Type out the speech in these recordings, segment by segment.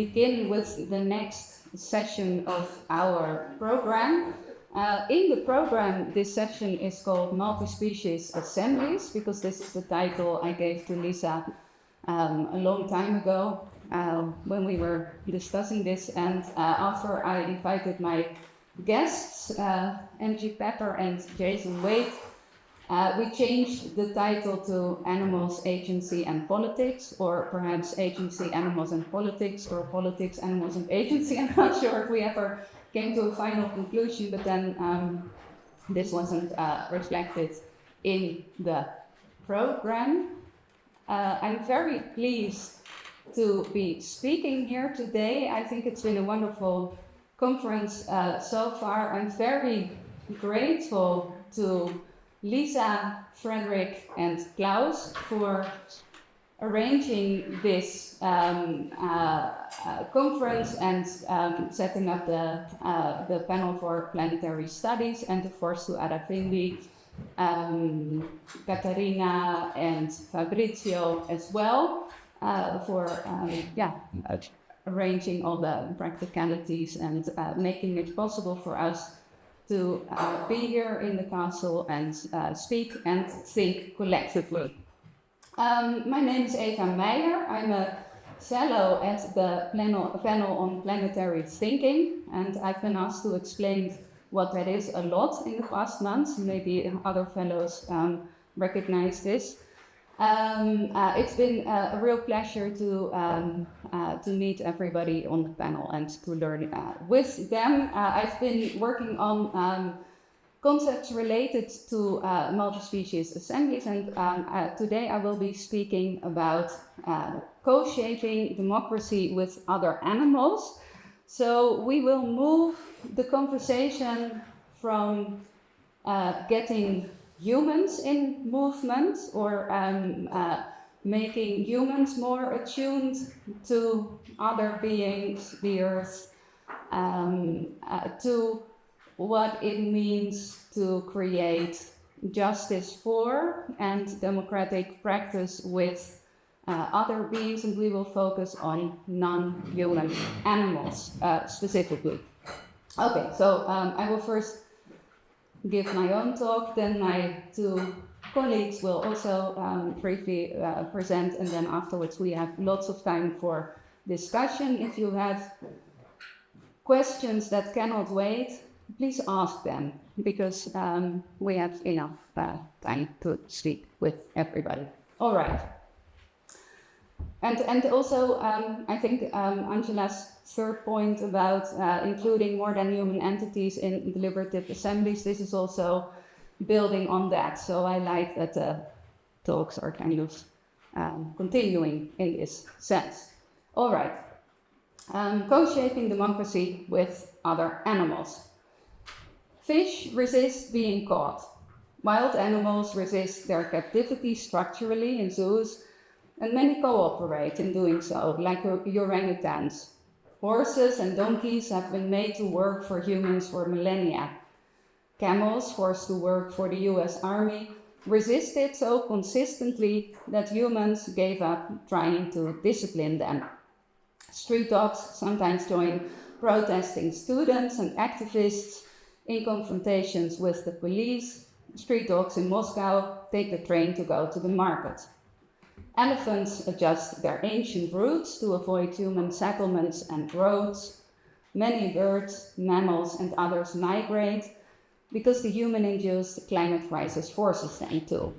begin with the next session of our program. In the program, this session is called Multispecies Assemblies, because this is the title I gave to Lisa a long time ago when we were discussing this. And after I invited my guests, Angie and Jason Waite, we changed the title to Animals, Agency and Politics, or perhaps Agency, Animals and Politics, or Politics, Animals and Agency. I'm not sure if we ever came to a final conclusion, but then this wasn't reflected in the program. I'm very pleased to be speaking here today. I think it's been a wonderful conference so far. I'm very grateful to Lisa, Frederick, and Klaus for arranging this conference and setting up the panel for planetary studies, and of course to Arafindi, Katarina, and Fabrizio as well for arranging all the practicalities and making it possible for us to be here in the council and speak and think collectively. My name is Eva Meijer. I'm a fellow at the panel on planetary thinking, and I've been asked to explain what that is a lot in the past months. Maybe other fellows recognize this. It's been a real pleasure to meet everybody on the panel and to learn with them. I've been working on concepts related to multi-species assemblies, and today I will be speaking about co-shaping democracy with other animals. So we will move the conversation from getting humans in movement, or making humans more attuned to other beings, the earth, to what it means to create justice for and democratic practice with other beings, and we will focus on non-human animals specifically. Okay, so I will first give my own talk, then my two colleagues will also briefly present, and then afterwards we have lots of time for discussion. If you have questions that cannot wait, please ask them, because we have enough time to speak with everybody. All right. And also, I think Angela's third point about including more than human entities in deliberative assemblies, this is also building on that. So I like that the talks are kind of continuing in this sense. All right. Co-shaping democracy with other animals. Fish resist being caught. Wild animals resist their captivity structurally in zoos, and many cooperate in doing so, like orangutans. Horses and donkeys have been made to work for humans for millennia. Camels, forced to work for the US Army, resisted so consistently that humans gave up trying to discipline them. Street dogs sometimes join protesting students and activists in confrontations with the police. Street dogs in Moscow take the train to go to the market. Elephants adjust their ancient routes to avoid human settlements and roads. Many birds, mammals, and others migrate because the human-induced climate crisis forces them to.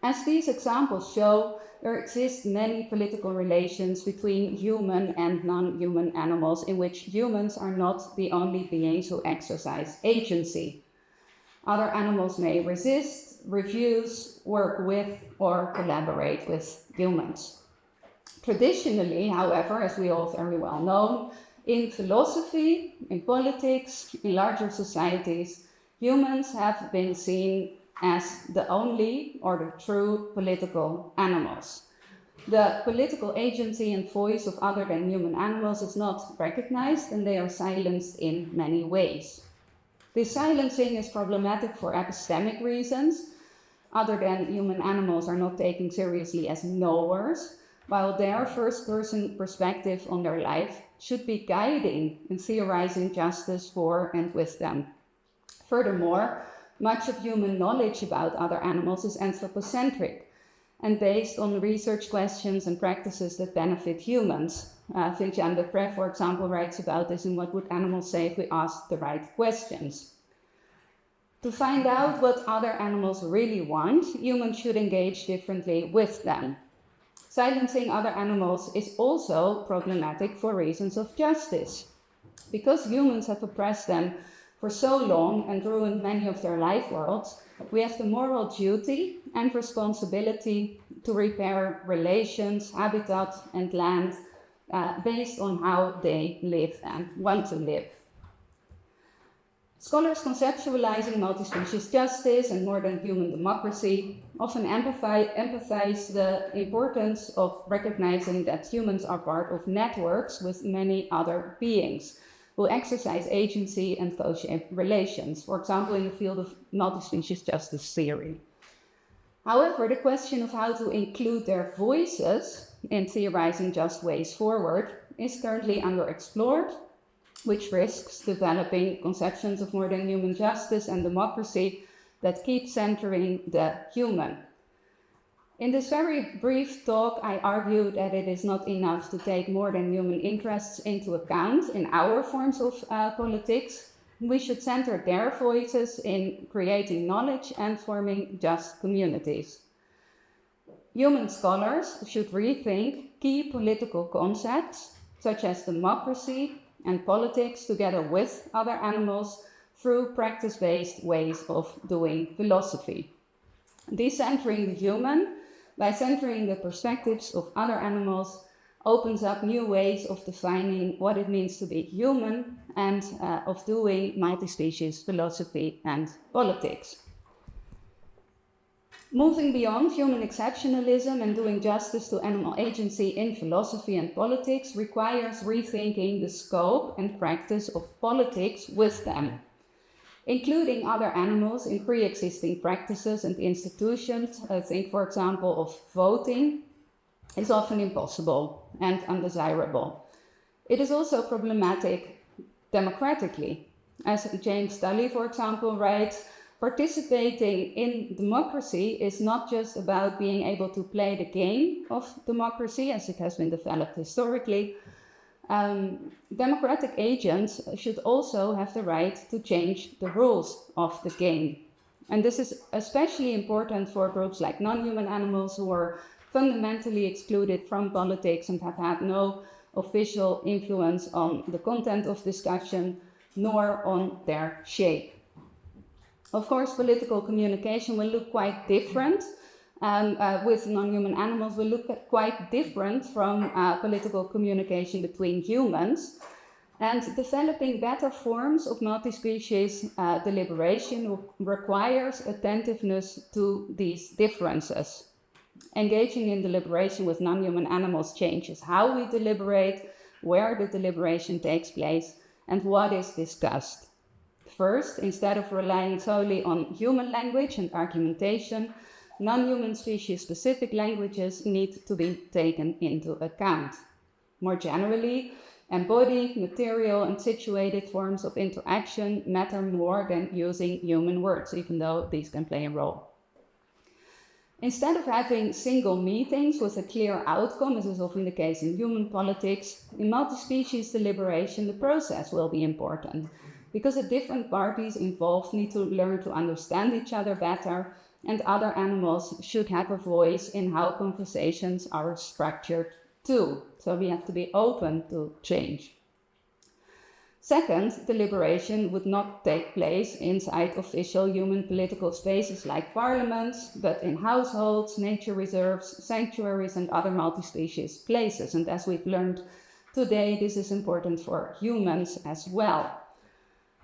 As these examples show, there exist many political relations between human and non-human animals in which humans are not the only beings who exercise agency. Other animals may resist, refuse, work with, or collaborate with humans. Traditionally, however, as we all very well know, in philosophy, in politics, in larger societies, humans have been seen as the only or the true political animals. The political agency and voice of other than human animals is not recognized, and they are silenced in many ways. This silencing is problematic for epistemic reasons. Other than human animals are not taken seriously as knowers, while their first-person perspective on their life should be guiding in theorizing justice for and with them. Furthermore, much of human knowledge about other animals is anthropocentric and based on research questions and practices that benefit humans. Vinciane de Pré, for example, writes about this in What Would Animals Say If We Asked the Right Questions. To find out what other animals really want, humans should engage differently with them. Silencing other animals is also problematic for reasons of justice. Because humans have oppressed them for so long and ruined many of their life worlds, we have the moral duty and responsibility to repair relations, habitat, and land based on how they live and want to live. Scholars conceptualizing multi-species justice and modern human democracy often emphasize the importance of recognizing that humans are part of networks with many other beings who exercise agency and co-shape relations, for example, in the field of multi-species justice theory. However, the question of how to include their voices in theorizing just ways forward is currently underexplored, which risks developing conceptions of modern human justice and democracy that keep centering the human. In this very brief talk, I argued that it is not enough to take more than human interests into account in our forms of politics. We should center their voices in creating knowledge and forming just communities. Human scholars should rethink key political concepts, such as democracy and politics, together with other animals through practice-based ways of doing philosophy. Decentering the human by centering the perspectives of other animals opens up new ways of defining what it means to be human and of doing multi-species philosophy and politics. Moving beyond human exceptionalism and doing justice to animal agency in philosophy and politics requires rethinking the scope and practice of politics with them. Including other animals in pre-existing practices and institutions, I think, for example, of voting, is often impossible and undesirable. It is also problematic democratically. As James Tully, for example, writes, participating in democracy is not just about being able to play the game of democracy as it has been developed historically. Democratic agents should also have the right to change the rules of the game. And this is especially important for groups like non-human animals who are fundamentally excluded from politics and have had no official influence on the content of discussion nor on their shape. Of course, political communication will look quite different with non-human animals will look quite different from political communication between humans. And developing better forms of multi-species deliberation requires attentiveness to these differences. Engaging in deliberation with non-human animals changes how we deliberate, where the deliberation takes place, and what is discussed. First, instead of relying solely on human language and argumentation, non-human species-specific languages need to be taken into account. More generally, embodied, material, and situated forms of interaction matter more than using human words, even though these can play a role. Instead of having single meetings with a clear outcome, as is often the case in human politics, in multi-species deliberation, the process will be important, because the different parties involved need to learn to understand each other better, and other animals should have a voice in how conversations are structured too. So we have to be open to change. Second, deliberation would not take place inside official human political spaces like parliaments, but in households, nature reserves, sanctuaries, and other multi-species places. And as we've learned today, this is important for humans as well.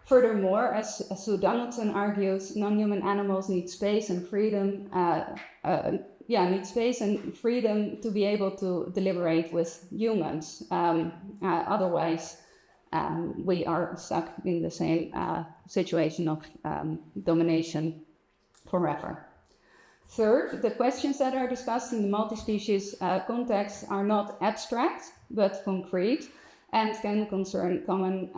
Furthermore, as Sue Donaldson argues, non-human animals need space and freedom. Need space and freedom to be able to deliberate with humans. Otherwise, we are stuck in the same situation of domination forever. Third, the questions that are discussed in the multi-species context are not abstract, but concrete, and can concern common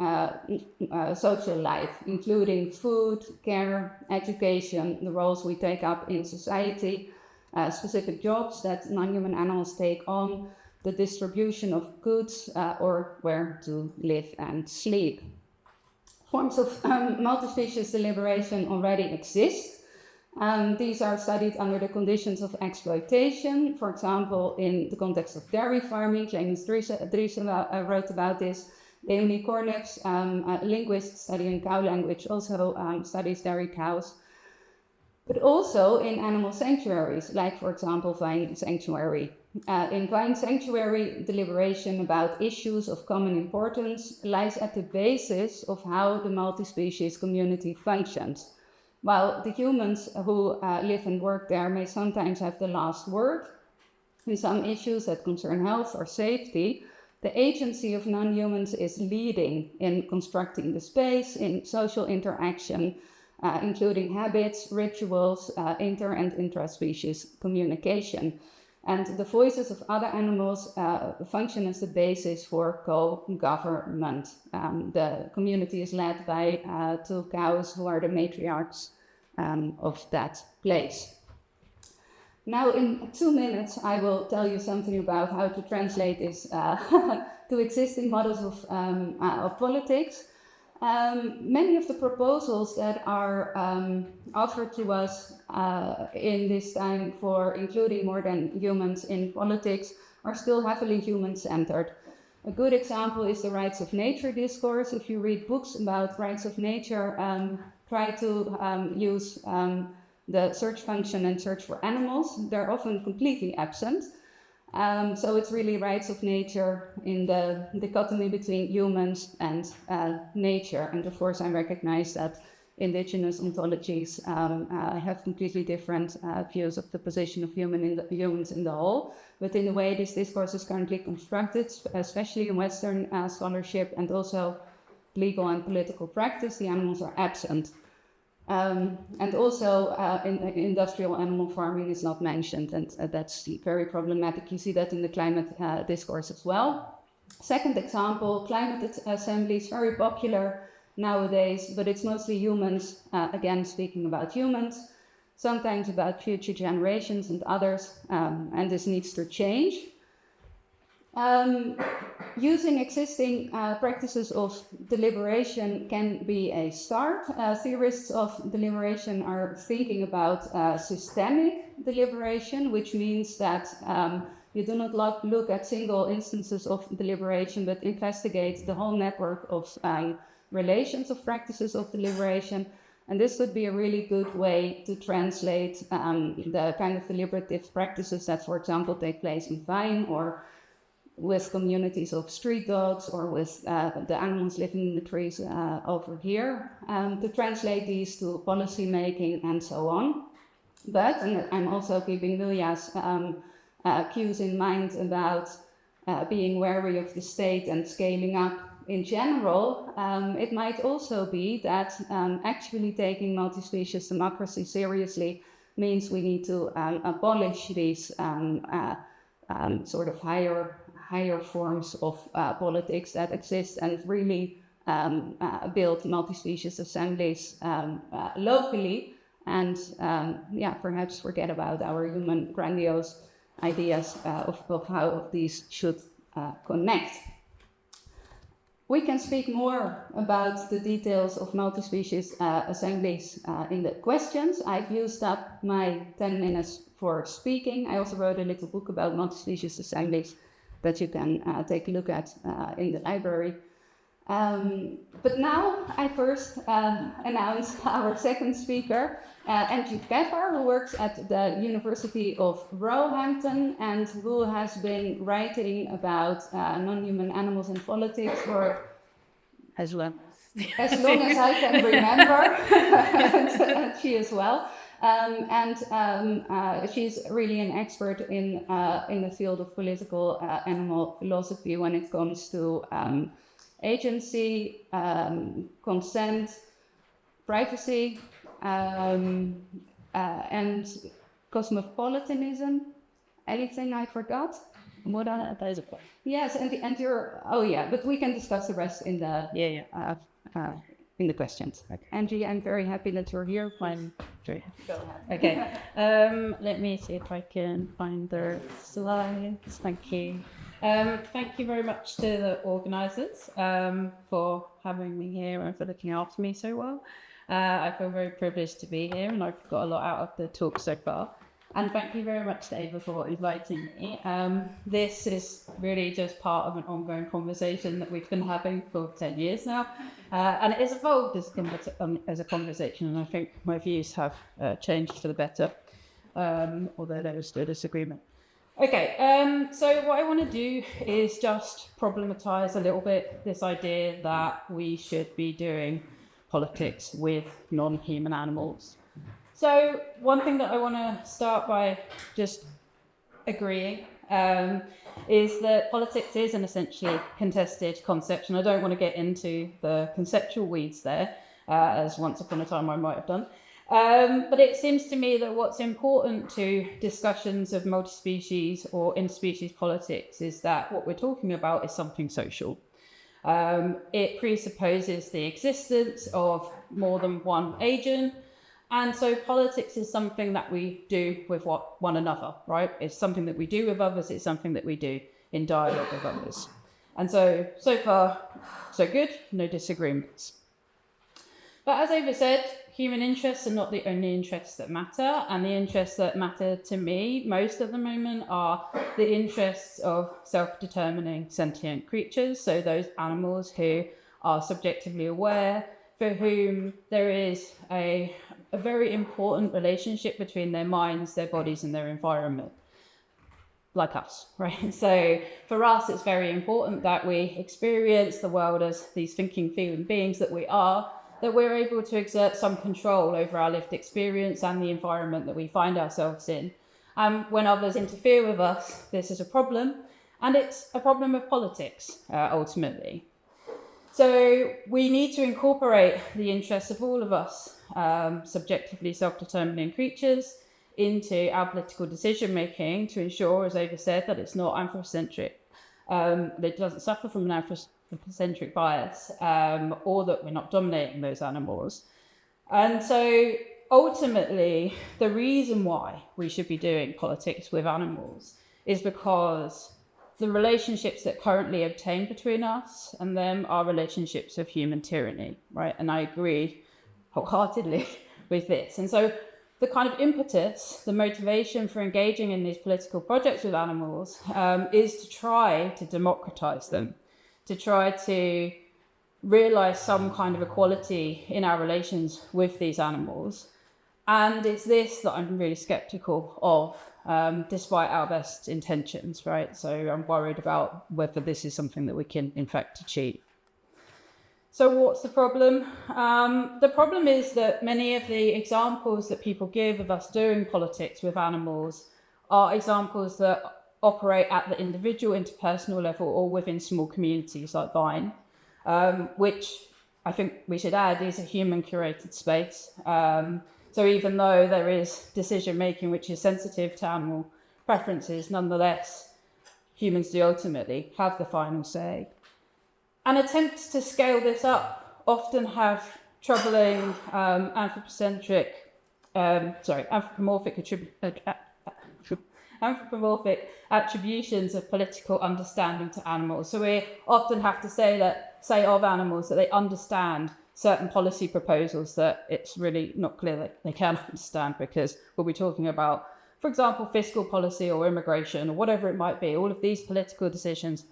social life, including food, care, education, the roles we take up in society, specific jobs that non-human animals take on, the distribution of goods, or where to live and sleep. Forms of multi-species deliberation already exist. These are studied under the conditions of exploitation, for example, in the context of dairy farming. James Driessen wrote about this. Leonie Kornips, a linguist studying cow language, also studies dairy cows. But also in animal sanctuaries, like, for example, Vine Sanctuary. In Vine Sanctuary, deliberation about issues of common importance lies at the basis of how the multi-species community functions. While the humans who live and work there may sometimes have the last word in some issues that concern health or safety, the agency of non-humans is leading in constructing the space, in social interaction, including habits, rituals, inter- and intra-species communication. And the voices of other animals function as the basis for co-government. The community is led by 2 cows who are the matriarchs of that place. Now, in 2 minutes, I will tell you something about how to translate this to existing models of politics. Many of the proposals that are offered to us in this time for including more than humans in politics are still heavily human-centered. A good example is the rights of nature discourse. If you read books about rights of nature, try to use the search function and search for animals. They're often completely absent. So it's really rights of nature in the dichotomy between humans and nature. And of course, I recognize that indigenous ontologies have completely different views of the position of humans in the whole. But in the way this discourse is currently constructed, especially in Western scholarship and also legal and political practice, the animals are absent. And also in industrial animal farming is not mentioned, and that's very problematic. You see that in the climate discourse as well. Second example, climate assemblies, very popular nowadays, but it's mostly humans, again speaking about humans, sometimes about future generations and others, and this needs to change. Using existing practices of deliberation can be a start. Theorists of deliberation are thinking about systemic deliberation, which means that you do not look at single instances of deliberation, but investigate the whole network of relations of practices of deliberation. And this would be a really good way to translate the kind of deliberative practices that, for example, take place in Vine or with communities of street dogs or with the animals living in the trees over here, to translate these to policy making and so on. But, and I'm also keeping Milja's cues in mind about being wary of the state and scaling up in general, it might also be that actually taking multi-species democracy seriously means we need to abolish these sort of higher forms of politics that exist and really build multi-species assemblies locally and perhaps forget about our human grandiose ideas of how these should connect. We can speak more about the details of multi-species assemblies in the questions. I've used up my 10 minutes for speaking. I also wrote a little book about multi-species assemblies that you can take a look at in the library. But now I first announce our second speaker, Angie, who works at the University of Roehampton and who has been writing about non-human animals and politics for as long as I can remember, and she as well. She's really an expert in the field of political animal philosophy when it comes to agency, consent, privacy, and cosmopolitanism. Anything I forgot? That is a point. Yes, and you're, but we can discuss the rest in the in the questions. Okay. Angie, I'm very happy that you're here. Fine. Great. Go ahead. Okay. Let me see if I can find the slides. Thank you. Thank you very much to the organisers for having me here and for looking after me so well. I feel very privileged to be here, and I've got a lot out of the talk so far. And thank you very much, Ava, for inviting me. This is really just part of an ongoing conversation that we've been having for 10 years now. And it has evolved as a conversation, and I think my views have changed for the better, although there is still disagreement. Okay, so what I want to do is just problematize a little bit this idea that we should be doing politics with non-human animals. So one thing that I want to start by just agreeing is that politics is an essentially contested concept, and I don't want to get into the conceptual weeds there, as once upon a time I might have done. But it seems to me that what's important to discussions of multi-species or interspecies politics is that what we're talking about is something social. It presupposes the existence of more than one agent. And so politics is something that we do with one another, right? It's something that we do with others. It's something that we do in dialogue with others. And so far, so good, no disagreements. But as Ava said, human interests are not the only interests that matter. And the interests that matter to me most at the moment are the interests of self-determining sentient creatures. So those animals who are subjectively aware, for whom there is a very important relationship between their minds, their bodies, and their environment, like us, right? So for us, it's very important that we experience the world as these thinking, feeling beings that we are, that we're able to exert some control over our lived experience and the environment that we find ourselves in. When others interfere with us, this is a problem, and it's a problem of politics, ultimately. So we need to incorporate the interests of all of us, subjectively self-determining creatures, into our political decision-making to ensure, as Ava said, that it's not anthropocentric, that it doesn't suffer from an anthropocentric bias, or that we're not dominating those animals. And so ultimately, the reason why we should be doing politics with animals is because the relationships that currently obtain between us and them are relationships of human tyranny, right? And I agree wholeheartedly with this. And so the kind of impetus, the motivation for engaging in these political projects with animals is to try to democratize them, to try to realize some kind of equality in our relations with these animals. And it's this that I'm really skeptical of, despite our best intentions, right? So I'm worried about whether this is something that we can, in fact, achieve. So what's the problem? The problem is that many of the examples that people give of us doing politics with animals are examples that operate at the individual, interpersonal level or within small communities like Vine, which I think we should add is a human-curated space. So even though there is decision-making which is sensitive to animal preferences, nonetheless, humans do ultimately have the final say. And attempts to scale this up often have troubling anthropomorphic attributions of political understanding to animals. So we often have to say of animals that they understand certain policy proposals that it's really not clear that they can understand, because we'll be talking about, for example, fiscal policy or immigration or whatever it might be. All of these political decisions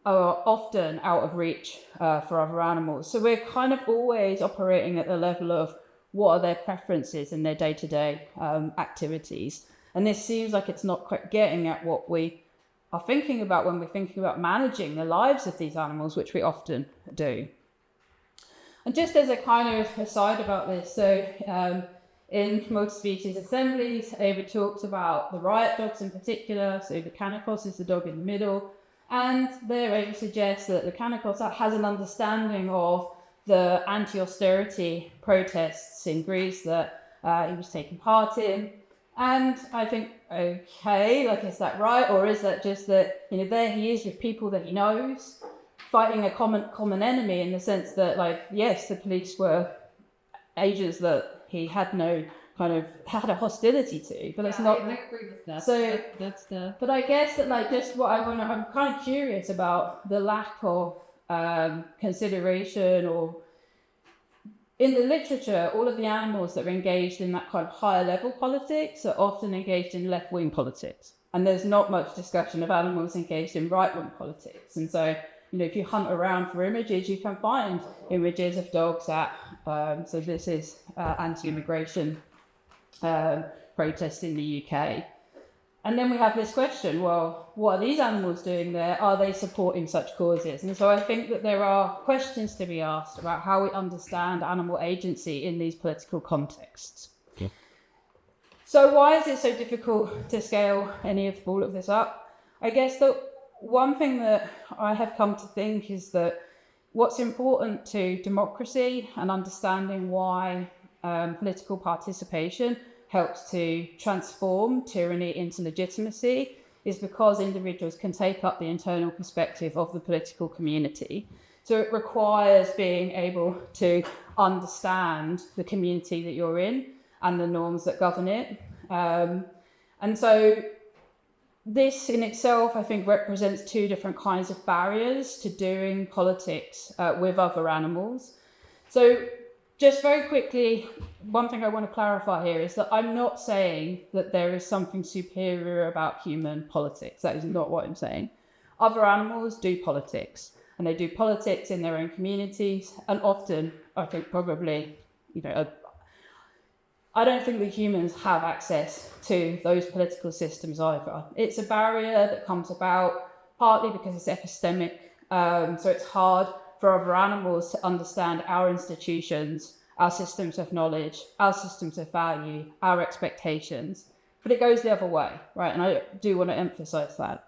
are often out of reach for other animals. So we're kind of always operating at the level of what are their preferences in their day-to-day activities. And this seems like it's not quite getting at what we are thinking about when we're thinking about managing the lives of these animals, which we often do. And just as a kind of aside about this, so in Multispecies Assemblies, Ava talks about the riot dogs in particular. So the Canicos is the dog in the middle. And there Ava suggests that the Canicos has an understanding of the anti-austerity protests in Greece that he was taking part in. And I think, okay, like, is that right? Or is that just that, there he is with people that he knows, fighting a common enemy, in the sense that, like, yes, the police were agents that he had no kind of had a hostility to, but that's not. I agree with that. So That's the. But I guess that, like, just what I'm kind of curious about the lack of consideration, or in the literature, all of the animals that are engaged in that kind of higher level politics are often engaged in left wing politics. And there's not much discussion of animals engaged in right wing politics. And so, if you hunt around for images, you can find images of dogs at, so this is anti-immigration protest in the UK. And then we have this question, well, what are these animals doing there? Are they supporting such causes? And so I think that there are questions to be asked about how we understand animal agency in these political contexts. Okay. So why is it so difficult to scale all of this up? I guess that one thing that I have come to think is that what's important to democracy and understanding why political participation helps to transform tyranny into legitimacy is because individuals can take up the internal perspective of the political community. So it requires being able to understand the community that you're in and the norms that govern it. And so this in itself, I think, represents two different kinds of barriers to doing politics with other animals. So just very quickly, one thing I want to clarify here is that I'm not saying that there is something superior about human politics. That is not what I'm saying. Other animals do politics, and they do politics in their own communities, and often, I think probably, I don't think that humans have access to those political systems either. It's a barrier that comes about partly because it's epistemic, so it's hard for other animals to understand our institutions, our systems of knowledge, our systems of value, our expectations. But it goes the other way, right? And I do want to emphasize that.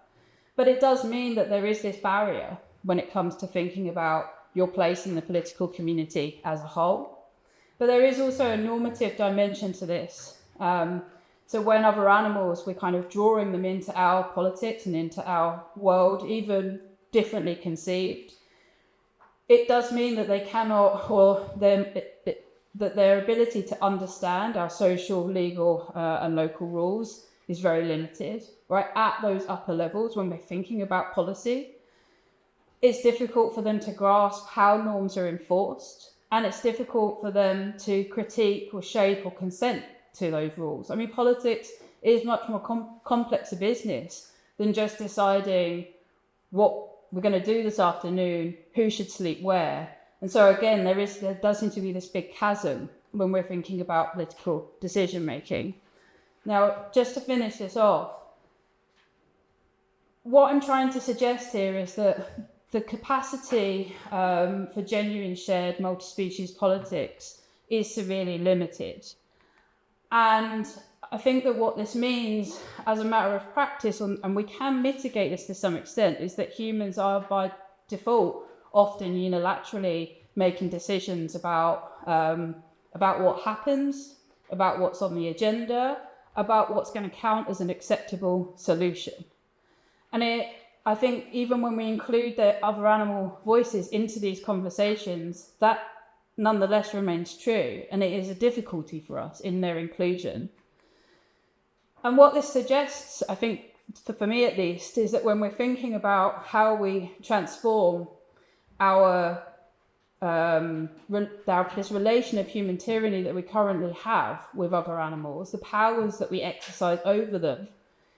But it does mean that there is this barrier when it comes to thinking about your place in the political community as a whole. But there is also a normative dimension to this. So when other animals, we're kind of drawing them into our politics and into our world, even differently conceived, it does mean that they cannot, or that their ability to understand our social, legal, and local rules is very limited, right? At those upper levels, when we're thinking about policy, it's difficult for them to grasp how norms are enforced, and it's difficult for them to critique or shape or consent to those rules. I mean, politics is much more complex a business than just deciding what we're going to do this afternoon, who should sleep where. And so again, there does seem to be this big chasm when we're thinking about political decision making. Now, just to finish this off, what I'm trying to suggest here is that the capacity for genuine shared multi-species politics is severely limited. And I think that what this means as a matter of practice, and we can mitigate this to some extent, is that humans are by default often unilaterally making decisions about what happens, about what's on the agenda, about what's going to count as an acceptable solution. And I think even when we include the other animal voices into these conversations, that nonetheless remains true, and it is a difficulty for us in their inclusion. And what this suggests, I think, for me at least, is that when we're thinking about how we transform this relation of human tyranny that we currently have with other animals, the powers that we exercise over them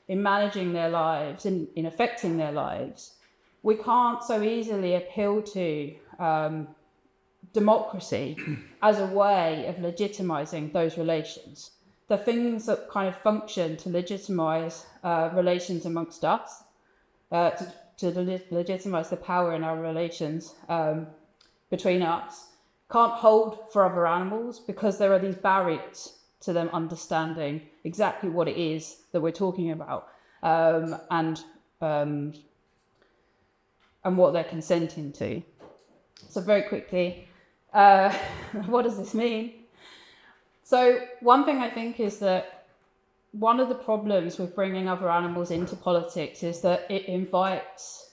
in managing their lives and in affecting their lives, we can't so easily appeal to democracy as a way of legitimizing those relations. The things that kind of function to legitimize relations amongst us, to legitimize the power in our relations between us, can't hold for other animals because there are these barriers to them understanding exactly what it is that we're talking about and what they're consenting to. So very quickly, what does this mean? So one thing I think is that one of the problems with bringing other animals into politics is that it invites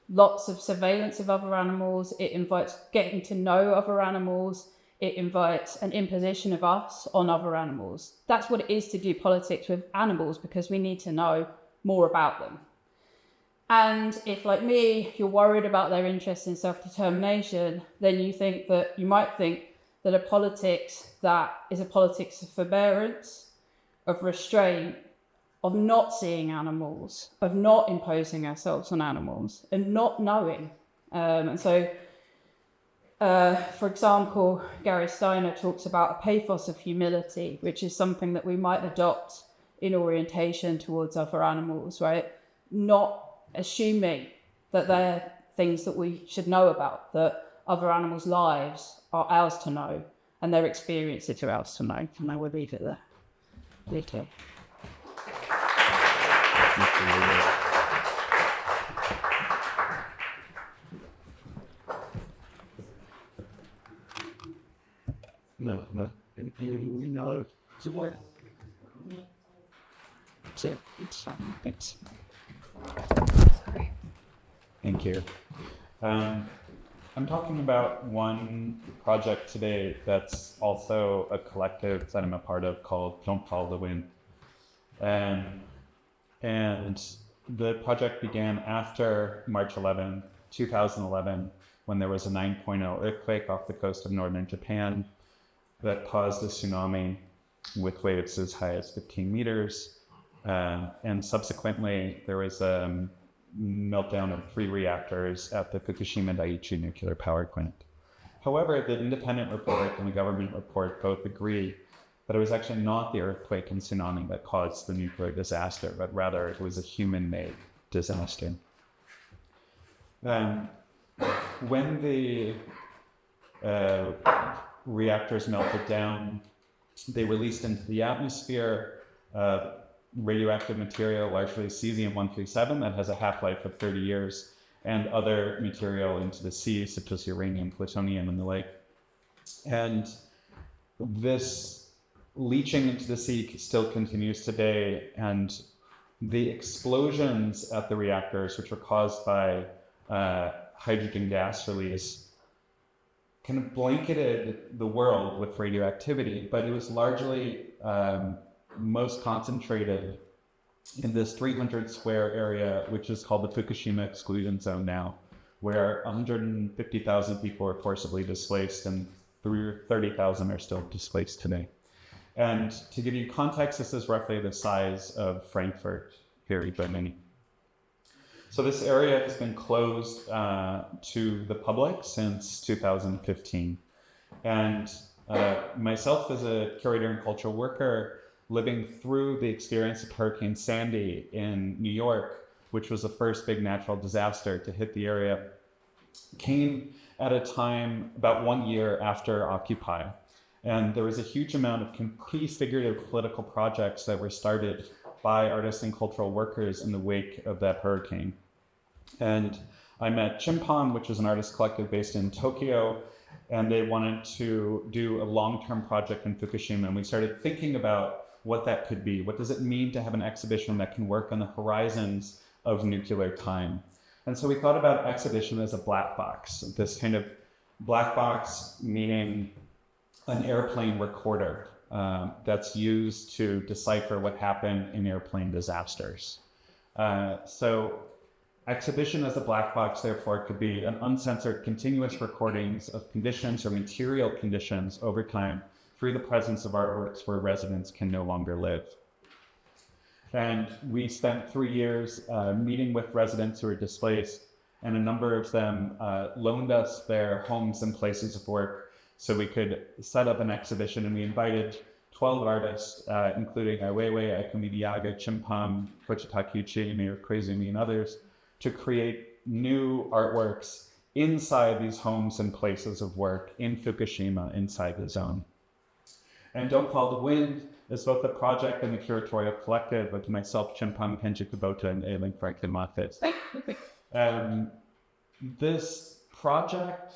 lots of surveillance of other animals, it invites getting to know other animals, it invites an imposition of us on other animals. That's what it is to do politics with animals, because we need to know more about them. And if, like me, you're worried about their interest in self-determination, then you might think that a politics that is a politics of forbearance, of restraint, of not seeing animals, of not imposing ourselves on animals, and not knowing. For example, Gary Steiner talks about a pathos of humility, which is something that we might adopt in orientation towards other animals, right? Not assuming that they're things that we should know about, that other animals' lives are ours to know, and their experiences are ours to know. And I will leave it there. Later. No. Thanks. Thank you. I'm talking about one project today that's also a collective that I'm a part of called Don't Follow the Wind. And the project began after March 11, 2011, when there was a 9.0 earthquake off the coast of northern Japan that caused a tsunami with waves as high as 15 meters. And subsequently, there was a meltdown of 3 reactors at the Fukushima Daiichi nuclear power plant. However, the independent report and the government report both agree that it was actually not the earthquake and tsunami that caused the nuclear disaster, but rather it was a human-made disaster. When the reactors melted down, they released into the atmosphere radioactive material, largely cesium-137, that has a half-life of 30 years, and other material into the sea, such as uranium, plutonium, and the like. And this leaching into the sea still continues today, and the explosions at the reactors, which were caused by hydrogen gas release, kind of blanketed the world with radioactivity, but it was largely most concentrated in this 300 square area, which is called the Fukushima exclusion zone now, where 150,000 people were forcibly displaced and 30,000 are still displaced today. And to give you context, this is roughly the size of Frankfurt here in Germany. So this area has been closed to the public since 2015. And myself as a curator and cultural worker, living through the experience of Hurricane Sandy in New York, which was the first big natural disaster to hit the area, came at a time about 1 year after Occupy. And there was a huge amount of prefigurative political projects that were started by artists and cultural workers in the wake of that hurricane. And I met Chimpon, which is an artist collective based in Tokyo, and they wanted to do a long-term project in Fukushima. And we started thinking about what that could be. What does it mean to have an exhibition that can work on the horizons of nuclear time? And so we thought about exhibition as a black box, this kind of black box meaning an airplane recorder that's used to decipher what happened in airplane disasters. So exhibition as a black box, therefore, could be an uncensored continuous recordings of conditions or material conditions over time through the presence of artworks where residents can no longer live. And we spent 3 years meeting with residents who were displaced, and a number of them loaned us their homes and places of work so we could set up an exhibition. And we invited 12 artists, including Waite, Akumi Diaga, Chimpon, Kochitakuchi, Mayor Koizumi, and others, to create new artworks inside these homes and places of work in Fukushima, inside the zone. And Don't Follow the Wind is both the project and the curatorial collective with myself, Chimpon, Kenji Kubota, and Aileen Franklin Moffitt. This project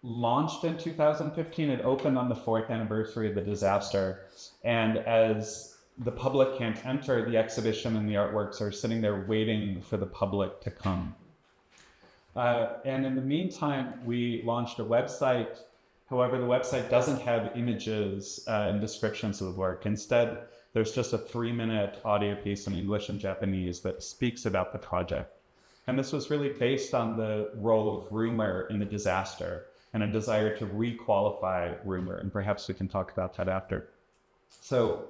launched in 2015. It opened on the 4th anniversary of the disaster. And as the public can't enter, the exhibition and the artworks are sitting there waiting for the public to come. And in the meantime, we launched a website. However, the website doesn't have images and descriptions of the work. Instead, there's just a 3-minute audio piece in English and Japanese that speaks about the project. And this was really based on the role of rumor in the disaster and a desire to re-qualify rumor. And perhaps we can talk about that after. So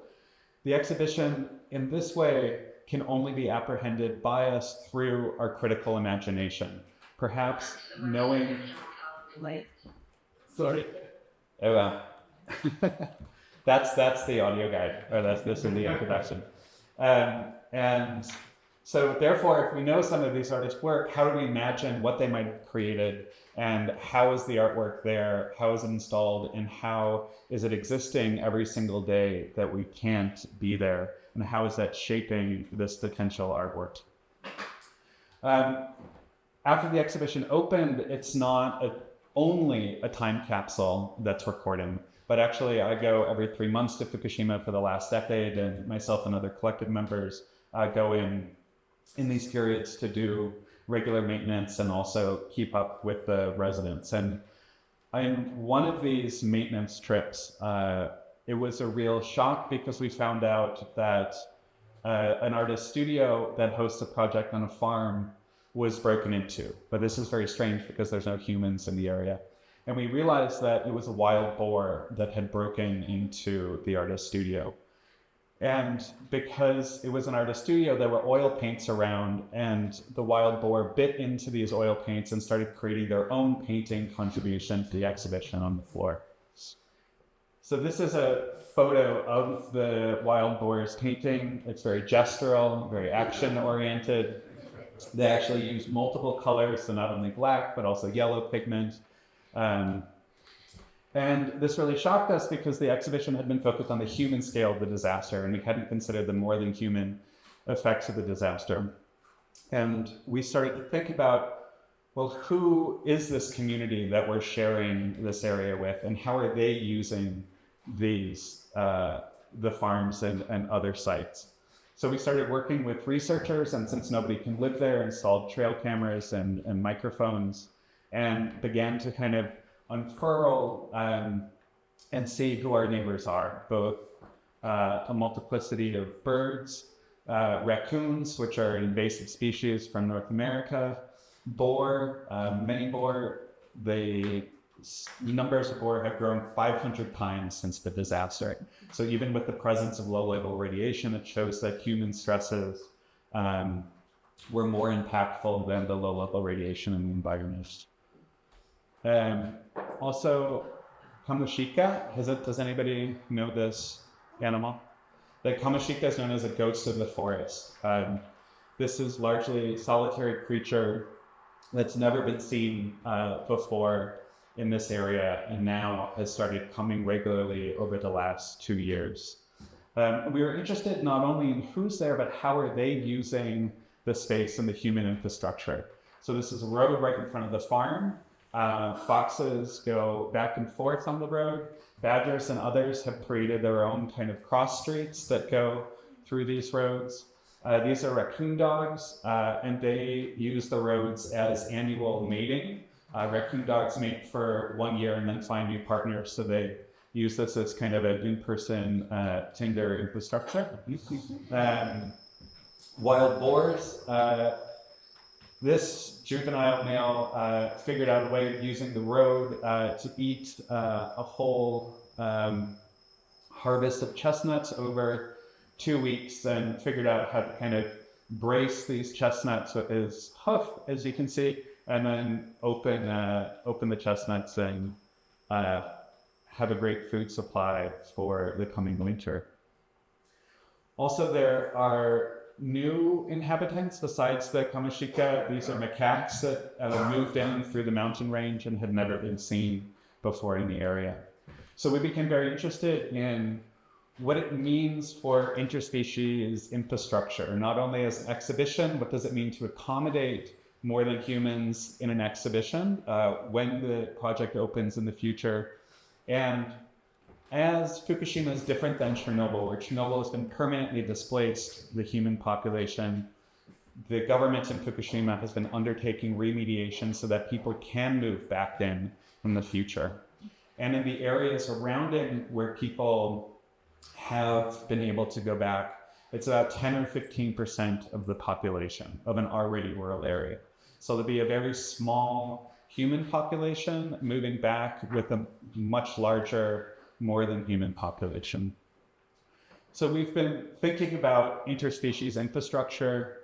the exhibition in this way can only be apprehended by us through our critical imagination. Perhaps knowing... Sorry. Oh, wow. That's the audio guide, or this is the introduction. And so therefore, if we know some of these artists' work, how do we imagine what they might have created, and how is the artwork there, how is it installed, and how is it existing every single day that we can't be there, and how is that shaping this potential artwork? After the exhibition opened, it's not only a time capsule that's recording, but actually I go every 3 months to Fukushima for the last decade, and myself and other collective members go in these periods to do regular maintenance and also keep up with the residents. And in one of these maintenance trips, it was a real shock because we found out that an artist studio that hosts a project on a farm was broken into. But this is very strange because there's no humans in the area. And we realized that it was a wild boar that had broken into the artist studio. And because it was an artist studio, there were oil paints around, and the wild boar bit into these oil paints and started creating their own painting contribution to the exhibition on the floor. So this is a photo of the wild boar's painting. It's very gestural, very action-oriented. They actually use multiple colors, so not only black, but also yellow pigment. And this really shocked us because the exhibition had been focused on the human scale of the disaster, and we hadn't considered the more than human effects of the disaster. And we started to think about, well, who is this community that we're sharing this area with, and how are they using these, the farms and other sites? So we started working with researchers, and since nobody can live there, installed trail cameras and microphones, and began to kind of unfurl and see who our neighbors are, both a multiplicity of birds, raccoons, which are an invasive species from North America, boar, many boar. The numbers of boar have grown 500 times since the disaster. So even with the presence of low-level radiation, it shows that human stresses were more impactful than the low-level radiation in the environment. Also, kamoshika, does anybody know this animal? The kamoshika is known as a ghost of the forest. This is largely a solitary creature that's never been seen before in this area, and now has started coming regularly over the last 2 years. We were interested not only in who's there, but how are they using the space and the human infrastructure. So this is a road right in front of the farm. Foxes go back and forth on the road. Badgers and others have created their own kind of cross streets that go through these roads. These are raccoon dogs, and they use the roads as annual mating. Raccoon dogs mate for 1 year and then find new partners, so they use this as kind of an in-person Tinder infrastructure. Wild boars. This juvenile male figured out a way of using the road to eat a whole harvest of chestnuts over 2 weeks, and figured out how to kind of brace these chestnuts with his hoof, as you can see, and then open the chestnuts and have a great food supply for the coming winter. Also, there are new inhabitants besides the kamoshika. These are macaques that moved in through the mountain range and had never been seen before in the area. So we became very interested in what it means for interspecies infrastructure, not only as an exhibition, what does it mean to accommodate more than humans in an exhibition when the project opens in the future, and as Fukushima is different than Chernobyl, where Chernobyl has been permanently displaced the human population, the government in Fukushima has been undertaking remediation so that people can move back in the future. And in the areas around it where people have been able to go back, it's about 10 or 15% of the population of an already rural area. So there'll be a very small human population moving back with a much larger, more than human population. So we've been thinking about interspecies infrastructure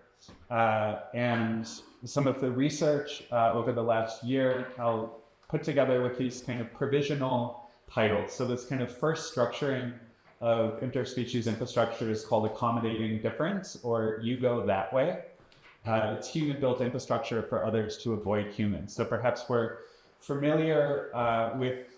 and some of the research over the last year I'll put together with these kind of provisional titles. So this kind of first structuring of interspecies infrastructure is called accommodating difference, or you go that way. It's human-built infrastructure for others to avoid humans. So perhaps we're familiar with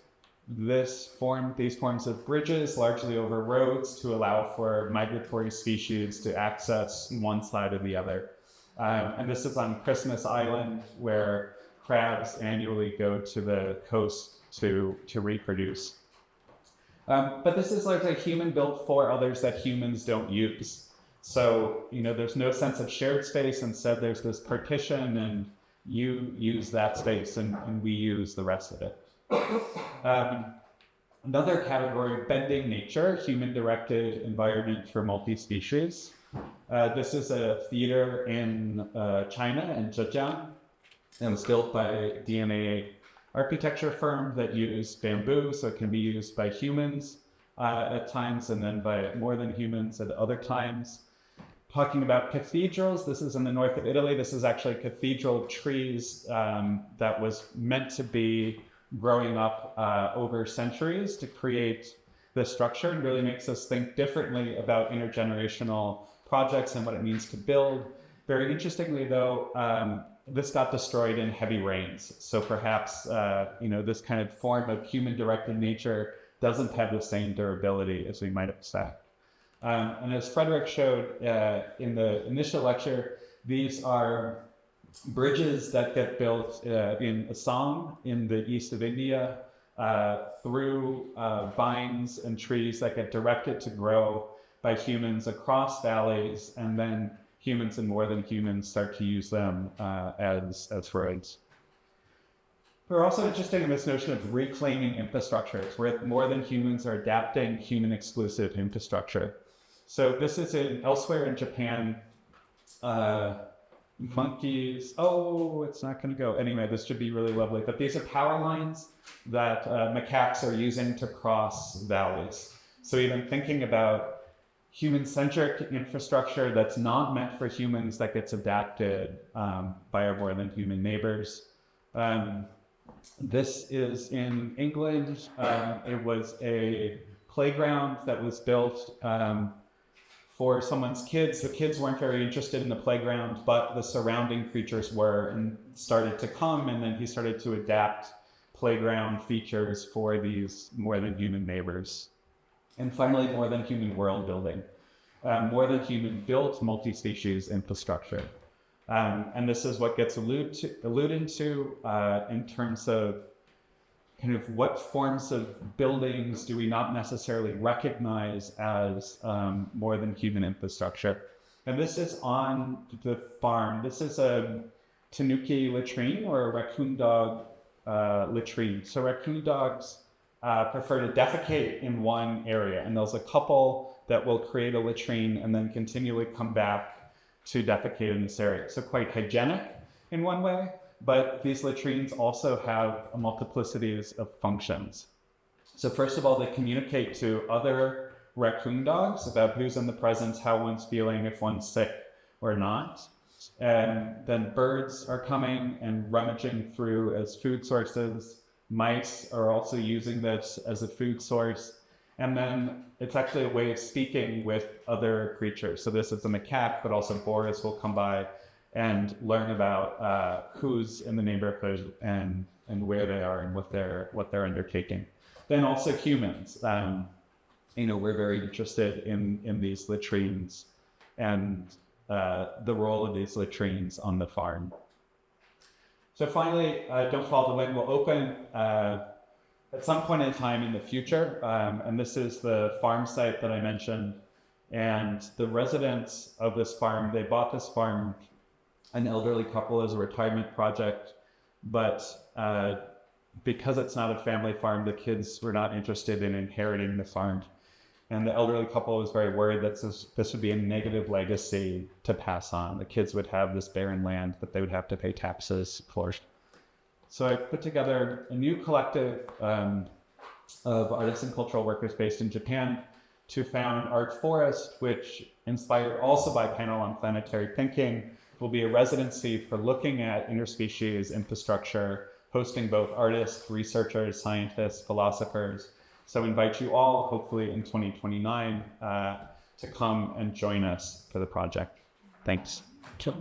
these forms of bridges, largely over roads, to allow for migratory species to access one side or the other. And this is on Christmas Island, where crabs annually go to the coast to reproduce. But this is like a human built for others that humans don't use. So, there's no sense of shared space. Instead, there's this partition, and you use that space and we use the rest of it. Another category, bending nature, human-directed environment for multi-species. This is a theater in China, in Zhejiang. It was built by a DNA architecture firm that used bamboo, so it can be used by humans at times, and then by more than humans at other times. Talking about cathedrals, this is in the north of Italy. This is actually cathedral trees that was meant to be growing up over centuries to create this structure, and really makes us think differently about intergenerational projects and what it means to build. Very interestingly, though, this got destroyed in heavy rains. So perhaps, this kind of form of human-directed nature doesn't have the same durability as we might expect. And as Frederick showed in the initial lecture, these are bridges that get built in Assam in the east of India through vines and trees that get directed to grow by humans across valleys, and then humans and more than humans start to use them as roads. We're also interested in this notion of reclaiming infrastructures, where more than humans are adapting human-exclusive infrastructure. So this is elsewhere in Japan. Monkeys, it's not going to go. Anyway, this should be really lovely. But these are power lines that macaques are using to cross valleys. So even thinking about human-centric infrastructure that's not meant for humans, that gets adapted by our more than human neighbors. This is in England. It was a playground that was built for someone's kids. The kids weren't very interested in the playground, but the surrounding creatures were, and started to come, and then he started to adapt playground features for these more than human neighbors. And finally, more than human world building. More than human built multi-species infrastructure. And this is what gets alluded to in terms of kind of what forms of buildings do we not necessarily recognize as more than human infrastructure. And this is on the farm. This is a tanuki latrine, or a raccoon dog latrine. So raccoon dogs prefer to defecate in one area, and there's a couple that will create a latrine and then continually come back to defecate in this area. So quite hygienic in one way, but these latrines also have a multiplicities of functions. So first of all, they communicate to other raccoon dogs about who's in the presence, how one's feeling, if one's sick or not. And then birds are coming and rummaging through as food sources. Mice are also using this as a food source. And then it's actually a way of speaking with other creatures. So this is a macaque, but also boars will come by and learn about who's in the neighborhood and where they are and what they're undertaking. Then also humans. We're very interested in these latrines and the role of these latrines on the farm. So finally, Don't Follow the Wind will open at some point in time in the future, and this is the farm site that I mentioned, and the residents of this farm, they bought this farm, an elderly couple, as a retirement project, but because it's not a family farm, the kids were not interested in inheriting the farm. And the elderly couple was very worried that this would be a negative legacy to pass on. The kids would have this barren land that they would have to pay taxes for. So I put together a new collective of artists and cultural workers based in Japan to found Art Forest, which, inspired also by panel on planetary thinking, will be a residency for looking at interspecies infrastructure, hosting both artists, researchers, scientists, philosophers. So invite you all, hopefully in 2029, to come and join us for the project. Thanks. Sure.